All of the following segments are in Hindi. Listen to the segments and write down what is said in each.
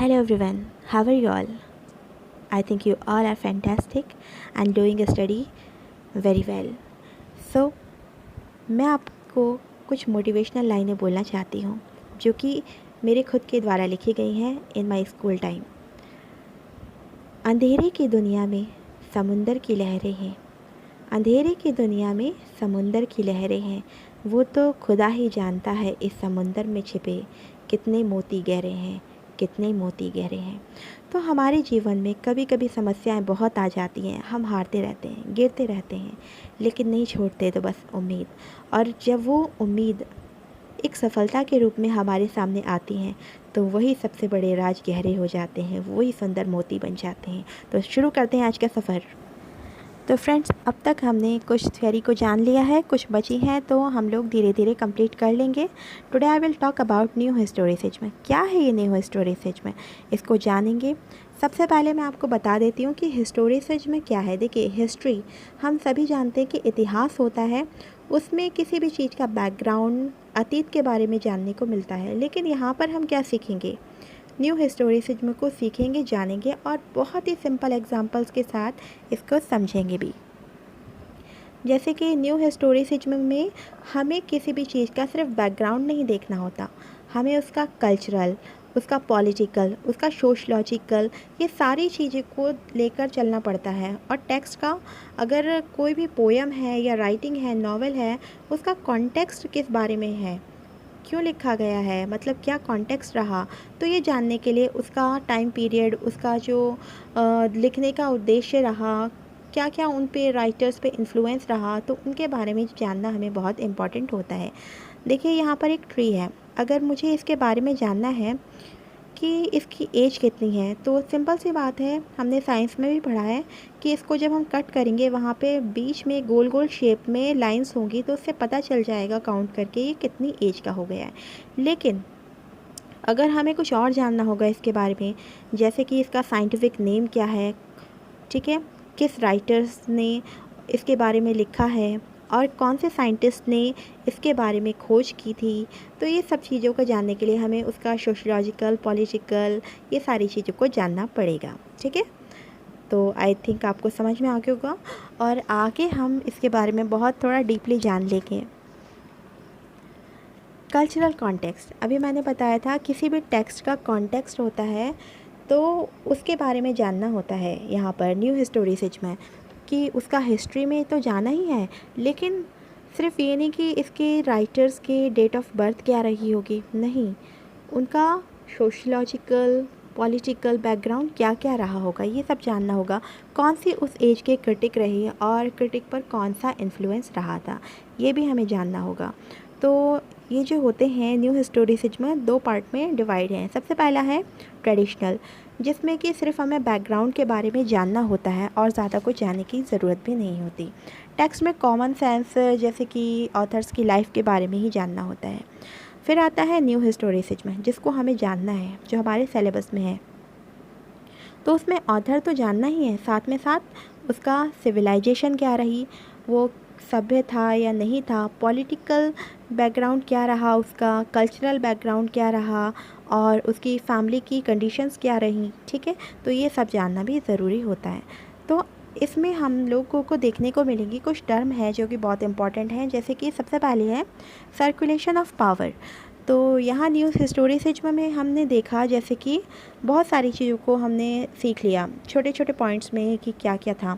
Hello everyone, how are you all? I think you all are fantastic and doing a study very well. So, मैं आपको कुछ मोटिवेशनल लाइनें बोलना चाहती हूँ जो कि मेरे खुद के द्वारा लिखी गई हैं इन माय स्कूल टाइम। अंधेरे की दुनिया में समुंदर की लहरें हैं, अंधेरे की दुनिया में समुंदर की लहरें हैं, वो तो खुदा ही जानता है इस समुंदर में छिपे कितने मोती गहरे हैं, कितने मोती गहरे हैं। तो हमारे जीवन में कभी कभी समस्याएं बहुत आ जाती हैं, हम हारते रहते हैं, गिरते रहते हैं, लेकिन नहीं छोड़ते तो बस उम्मीद। और जब वो उम्मीद एक सफलता के रूप में हमारे सामने आती हैं तो वही सबसे बड़े राज गहरे हो जाते हैं, वही सुंदर मोती बन जाते हैं। तो शुरू करते हैं आज का सफ़र। तो फ्रेंड्स, अब तक हमने कुछ थ्योरी को जान लिया है, कुछ बची हैं तो हम लोग धीरे धीरे कंप्लीट कर लेंगे। Today I will talk about new historicism. क्या है ये न्यू हिस्टोरिसिज्म, इसको जानेंगे। सबसे पहले मैं आपको बता देती हूँ कि हिस्टोरिसिज्म क्या है। देखिए, हिस्ट्री हम सभी जानते हैं कि इतिहास होता है, उसमें किसी भी चीज़ का बैकग्राउंड, अतीत के बारे में जानने को मिलता है। लेकिन यहाँ पर हम क्या सीखेंगे, न्यू हिस्टोरिसिज्म को सीखेंगे, जानेंगे और बहुत ही सिंपल एग्जांपल्स के साथ इसको समझेंगे भी। जैसे कि न्यू हिस्टोरिसिज्म में हमें किसी भी चीज़ का सिर्फ बैकग्राउंड नहीं देखना होता, हमें उसका कल्चरल, उसका पॉलिटिकल, उसका सोशलॉजिकल, ये सारी चीज़ें को लेकर चलना पड़ता है। और टेक्स्ट का, अगर कोई भी पोयम है या राइटिंग है, नॉवेल है, उसका कॉन्टेक्स्ट किस बारे में है, क्यों लिखा गया है, मतलब क्या कॉन्टेक्स्ट रहा, तो ये जानने के लिए उसका टाइम पीरियड, उसका जो लिखने का उद्देश्य रहा, क्या क्या उन पे राइटर्स पे इन्फ्लुएंस रहा, तो उनके बारे में जानना हमें बहुत इम्पॉर्टेंट होता है। देखिए, यहाँ पर एक ट्री है, अगर मुझे इसके बारे में जानना है कि इसकी एज कितनी है, तो सिंपल सी बात है, हमने साइंस में भी पढ़ा है कि इसको जब हम कट करेंगे वहाँ पे बीच में गोल गोल शेप में लाइंस होंगी, तो उससे पता चल जाएगा काउंट करके ये कितनी एज का हो गया है। लेकिन अगर हमें कुछ और जानना होगा इसके बारे में, जैसे कि इसका साइंटिफिक नेम क्या है, ठीक है, किस राइटर्स ने इसके बारे में लिखा है और कौन से साइंटिस्ट ने इसके बारे में खोज की थी, तो ये सब चीज़ों को जानने के लिए हमें उसका सोशलॉजिकल, पॉलिटिकल, ये सारी चीज़ों को जानना पड़ेगा। ठीक है, तो आई थिंक आपको समझ में आ गया होगा और आगे हम इसके बारे में बहुत थोड़ा डीपली जान लेंगे। कल्चरल कॉन्टेक्स्ट, अभी मैंने बताया था किसी भी टेक्स्ट का कॉन्टेक्स्ट होता है, तो उसके बारे में जानना होता है। यहाँ पर न्यू हिस्टोरिसिज्म में कि उसका हिस्ट्री में तो जाना ही है, लेकिन सिर्फ ये नहीं कि इसके राइटर्स के डेट ऑफ बर्थ क्या रही होगी, नहीं, उनका सोशलॉजिकल, पॉलिटिकल बैकग्राउंड क्या क्या रहा होगा, ये सब जानना होगा। कौन सी उस एज के क्रिटिक रही और क्रिटिक पर कौन सा इन्फ्लुएंस रहा था, ये भी हमें जानना होगा। तो ये जो होते हैं न्यू हिस्टोरिसिज्म, दो पार्ट में डिवाइड हैं। सबसे पहला है ट्रेडिशनल, जिसमें कि सिर्फ हमें बैकग्राउंड के बारे में जानना होता है और ज़्यादा कुछ जानने की ज़रूरत भी नहीं होती। टेक्स्ट में कॉमन सेंस, जैसे कि ऑथर्स की लाइफ के बारे में ही जानना होता है। फिर आता है न्यू हिस्टोरिसिज्म, जिसको हमें जानना है, जो हमारे सिलेबस में है। तो उसमें ऑथर तो जानना ही है, साथ में साथ उसका सिविलाइजेशन क्या रही, वो सभ्य था या नहीं था, पॉलिटिकल बैकग्राउंड क्या रहा उसका, कल्चरल बैकग्राउंड क्या रहा और उसकी फैमिली की कंडीशंस क्या रही। ठीक है, तो ये सब जानना भी ज़रूरी होता है। तो इसमें हम लोगों को देखने को मिलेंगी कुछ टर्म है जो कि बहुत इंपॉर्टेंट हैं, जैसे कि सबसे पहले है सर्कुलेशन ऑफ पावर। तो यहाँ न्यूज़ हिस्टोरिसिज्म में हमने देखा, जैसे कि बहुत सारी चीज़ों को हमने सीख लिया छोटे छोटे पॉइंट्स में कि क्या क्या था,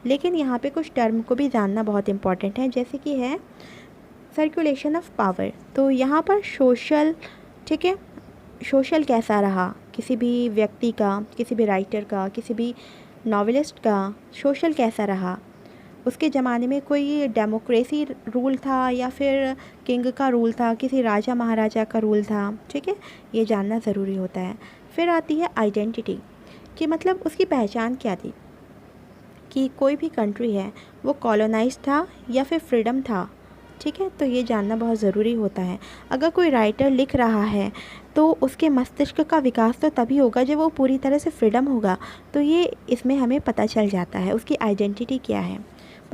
लेकिन यहाँ पे कुछ टर्म को भी जानना बहुत इम्पॉर्टेंट है, जैसे कि है सर्कुलेशन ऑफ पावर। तो यहाँ पर सोशल, ठीक है, सोशल कैसा रहा, किसी भी व्यक्ति का, किसी भी राइटर का, किसी भी नॉवेलिस्ट का सोशल कैसा रहा, उसके ज़माने में कोई डेमोक्रेसी रूल था या फिर किंग का रूल था, किसी राजा महाराजा का रूल था। ठीक है, ये जानना ज़रूरी होता है। फिर आती है आइडेंटिटी, कि मतलब उसकी पहचान क्या थी, कि कोई भी कंट्री है वो कॉलोनाइज था या फिर फ्रीडम था। ठीक है, तो ये जानना बहुत ज़रूरी होता है। अगर कोई राइटर लिख रहा है तो उसके मस्तिष्क का विकास तो तभी होगा जब वो पूरी तरह से फ्रीडम होगा, तो ये इसमें हमें पता चल जाता है उसकी आइडेंटिटी क्या है।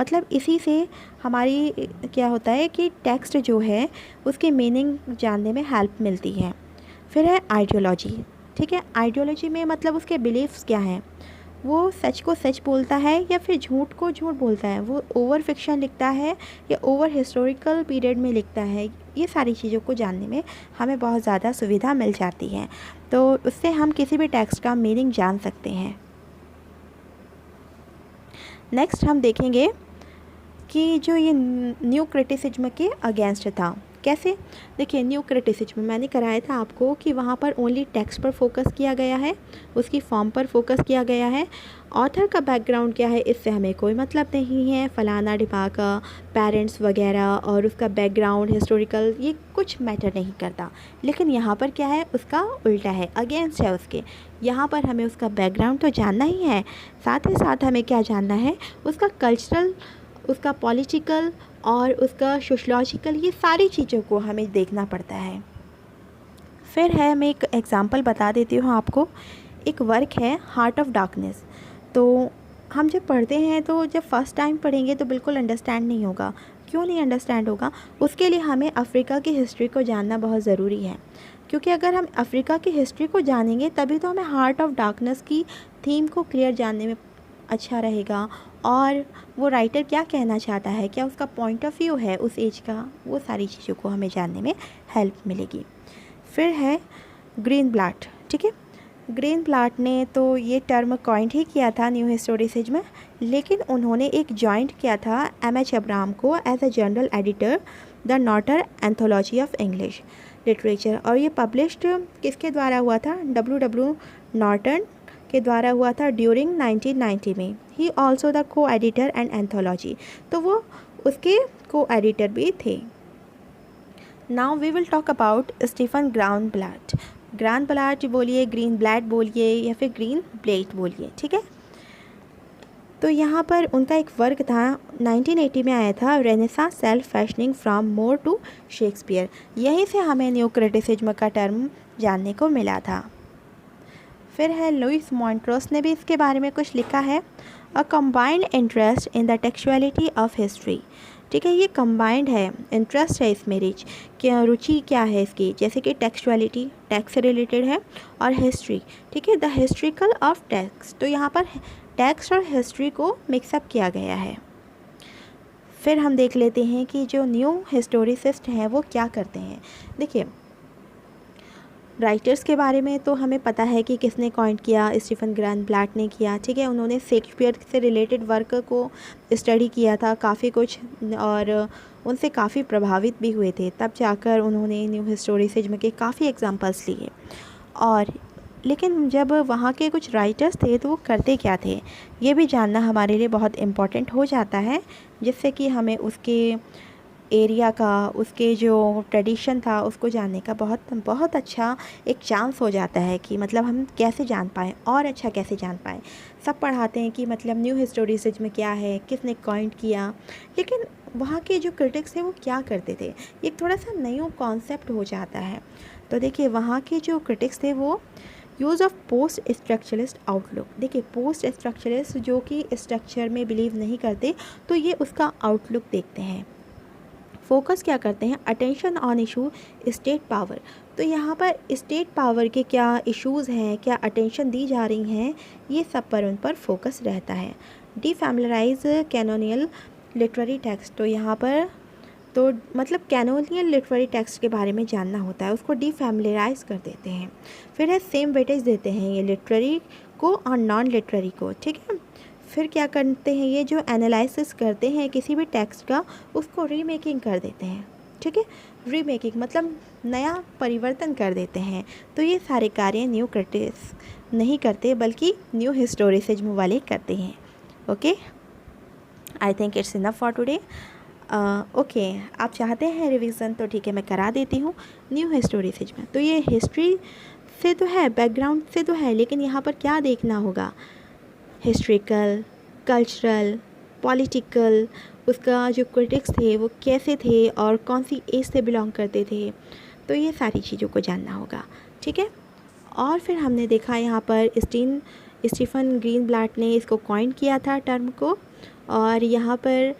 मतलब इसी से हमारी क्या होता है कि टेक्स्ट जो है उसकी मीनिंग जानने में हेल्प मिलती है। फिर है आइडियोलॉजी, ठीक है। आइडियोलॉजी में मतलब उसके बिलीफ्स क्या हैं, वो सच को सच बोलता है या फिर झूठ को झूठ बोलता है, वो ओवर फिक्शन लिखता है या ओवर हिस्टोरिकल पीरियड में लिखता है। ये सारी चीज़ों को जानने में हमें बहुत ज़्यादा सुविधा मिल जाती है, तो उससे हम किसी भी टेक्स्ट का मीनिंग जान सकते हैं। नेक्स्ट हम देखेंगे कि जो ये न्यू क्रिटिसिज्म के अगेंस्ट था, कैसे। देखिए, न्यू क्रिटिसिज्म मैंने कराया था आपको कि वहाँ पर ओनली टेक्स्ट पर फोकस किया गया है, उसकी फॉर्म पर फोकस किया गया है। ऑथर का बैकग्राउंड क्या है इससे हमें कोई मतलब नहीं है, फलाना ढिमाका पेरेंट्स वगैरह और उसका बैकग्राउंड हिस्टोरिकल ये कुछ मैटर नहीं करता। लेकिन यहाँ पर क्या है, उसका उल्टा है, अगेंस्ट है उसके। यहाँ पर हमें उसका बैकग्राउंड तो जानना ही है, साथ ही साथ हमें क्या जानना है, उसका कल्चरल, उसका पॉलिटिकल और उसका सोशलॉजिकल, ये सारी चीज़ों को हमें देखना पड़ता है। फिर है, मैं एक एग्ज़ाम्पल बता देती हूँ आपको। एक वर्क है हार्ट ऑफ डार्कनेस। तो हम जब पढ़ते हैं तो जब फर्स्ट टाइम पढ़ेंगे तो बिल्कुल अंडरस्टैंड नहीं होगा। क्यों नहीं अंडरस्टैंड होगा? उसके लिए हमें अफ्रीका की हिस्ट्री को जानना बहुत ज़रूरी है, क्योंकि अगर हम अफ्रीका की हिस्ट्री को जानेंगे तभी तो हमें हार्ट ऑफ डार्कनेस की थीम को क्लियर जानने में अच्छा रहेगा, और वो राइटर क्या कहना चाहता है, क्या उसका पॉइंट ऑफ व्यू है उस एज का, वो सारी चीज़ों को हमें जानने में हेल्प मिलेगी। फिर है ग्रीनब्लैट। ठीक है, ग्रीनब्लैट ने तो ये टर्म कॉइंड ही किया था न्यू हिस्टोरिसिज्म, लेकिन उन्होंने एक जॉइंट किया था एम.एच. अब्राहम को as a general editor the Norton anthology of English literature, और ये पब्लिश्ड किसके द्वारा हुआ था, W.W. नॉर्टन के द्वारा हुआ था ड्यूरिंग 1990 में। He also the co-editor and anthology, तो वो उसके को एडिटर भी थे। Now we will talk about Stephen Greenblatt. Greenblatt बोलिए, ग्रीनब्लैट बोलिए या फिर ग्रीनब्लेट बोलिए, ठीक है। तो यहाँ पर उनका एक वर्क था 1980 में आया था, Renaissance self fashioning from More to Shakespeare. यहीं से हमें न्यू क्रिटिसिज्म का टर्म जानने को मिला था। फिर है लुइस मॉन्ट्रोस ने भी इसके बारे में कुछ लिखा है, a combined interest in the textuality of history. ठीक है, ये कंबाइंड है, इंटरेस्ट है इसमें, रिच क्या, रुचि क्या है इसकी, जैसे कि टेक्सुअलिटी टैक्स से रिलेटेड है, और हिस्ट्री, ठीक है, द हिस्ट्रिकल ऑफ टैक्स। तो यहाँ पर टैक्स और हिस्ट्री को मिक्सअप किया गया है। फिर हम देख लेते हैं कि जो न्यू हिस्टोरिसिस्ट हैं वो क्या करते हैं। देखिए, राइटर्स के बारे में तो हमें पता है कि किसने कॉइंट किया, स्टीफन ग्राउनब्लैट ने किया। ठीक है, उन्होंने शेक्सपियर से रिलेटेड वर्क को स्टडी किया था काफ़ी कुछ, और उनसे काफ़ी प्रभावित भी हुए थे, तब जाकर उन्होंने न्यू हिस्टोरिसिज्म के काफ़ी एग्जांपल्स लिए। और लेकिन जब वहाँ के कुछ राइटर्स थे तो वो करते क्या थे, ये भी जानना हमारे लिए बहुत इम्पॉर्टेंट हो जाता है, जिससे कि हमें उसके एरिया का, उसके जो ट्रेडिशन था उसको जानने का बहुत अच्छा एक चांस हो जाता है कि मतलब हम कैसे जान पाएँ और अच्छा कैसे जान पाएँ। सब पढ़ाते हैं कि मतलब न्यू हिस्टोरिसिज्म क्या है, किसने कॉइंट किया, लेकिन वहाँ के जो क्रिटिक्स थे वो क्या करते थे, एक थोड़ा सा न्यू कॉन्सेप्ट हो जाता है। तो देखिए, वहाँ के जो क्रिटिक्स थे वो use of post structuralist outlook. देखिए, पोस्ट स्ट्रक्चरलिस्ट जो कि स्ट्रक्चर में बिलीव नहीं करते, तो ये उसका आउटलुक देखते हैं। फोकस क्या करते हैं, attention on issue state power. तो यहाँ पर स्टेट पावर के क्या इश्यूज़ हैं, क्या अटेंशन दी जा रही हैं, ये सब पर उन पर फोकस रहता है। डिफैमिलियराइज कैनोनियल लिटरेरी टेक्स्ट। तो यहाँ पर तो मतलब कैनोनियल लिटरेरी टेक्स्ट के बारे में जानना होता है, उसको डिफैमिलियराइज कर देते हैं। फिर है सेम वेटेज देते हैं ये लिटरेरी को और नॉन लिटरेरी को। ठीक है, फिर क्या करते हैं, ये जो एनालिसिस करते हैं किसी भी टेक्स्ट का, उसको रीमेकिंग कर देते हैं। ठीक है, रीमेकिंग मतलब नया परिवर्तन कर देते हैं। तो ये सारे कार्य न्यू क्रिटिक्स नहीं करते, बल्कि न्यू हिस्टोरिसिज्म वाले करते हैं। Okay, I think it's enough for today. Okay, आप चाहते हैं रिवीजन, तो ठीक है, मैं करा देती हूँ। न्यू हिस्टोरिसिज्म, तो ये हिस्ट्री से तो है, बैकग्राउंड से तो है, लेकिन यहाँ पर क्या देखना होगा, हिस्ट्रिकल, कल्चरल, पॉलिटिकल, उसका जो क्रिटिक्स थे वो कैसे थे और कौन सी एज से बिलोंग करते थे, तो ये सारी चीज़ों को जानना होगा। ठीक है, और फिर हमने देखा यहाँ पर स्टीफन ग्रीनब्लैट ने इसको कॉइन किया था टर्म को, और यहाँ पर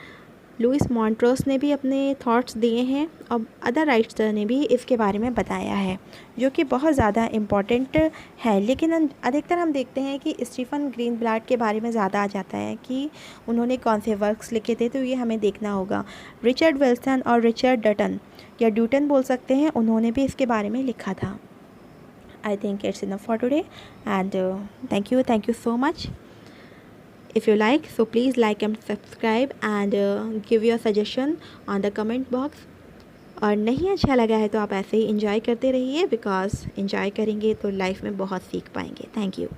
लुइस मॉन्ट्रोस ने भी अपने थॉट्स दिए हैं और अदर राइटर ने भी इसके बारे में बताया है, जो कि बहुत ज़्यादा इम्पॉर्टेंट है। लेकिन अधिकतर हम देखते हैं कि स्टीफन ग्रीनब्लाट के बारे में ज़्यादा आ जाता है कि उन्होंने कौन से वर्क्स लिखे थे, तो ये हमें देखना होगा। रिचर्ड विल्सन और रिचर्ड डटन या ड्यूटन बोल सकते हैं, उन्होंने भी इसके बारे में लिखा था। I think it's enough for today, and thank you so much. If you like, so please like and subscribe and give your suggestion on the comment box. और नहीं अच्छा लगा है तो आप ऐसे ही इंजॉय करते रहिए, बिकॉज इंजॉय करेंगे तो लाइफ में बहुत सीख पाएंगे। Thank you.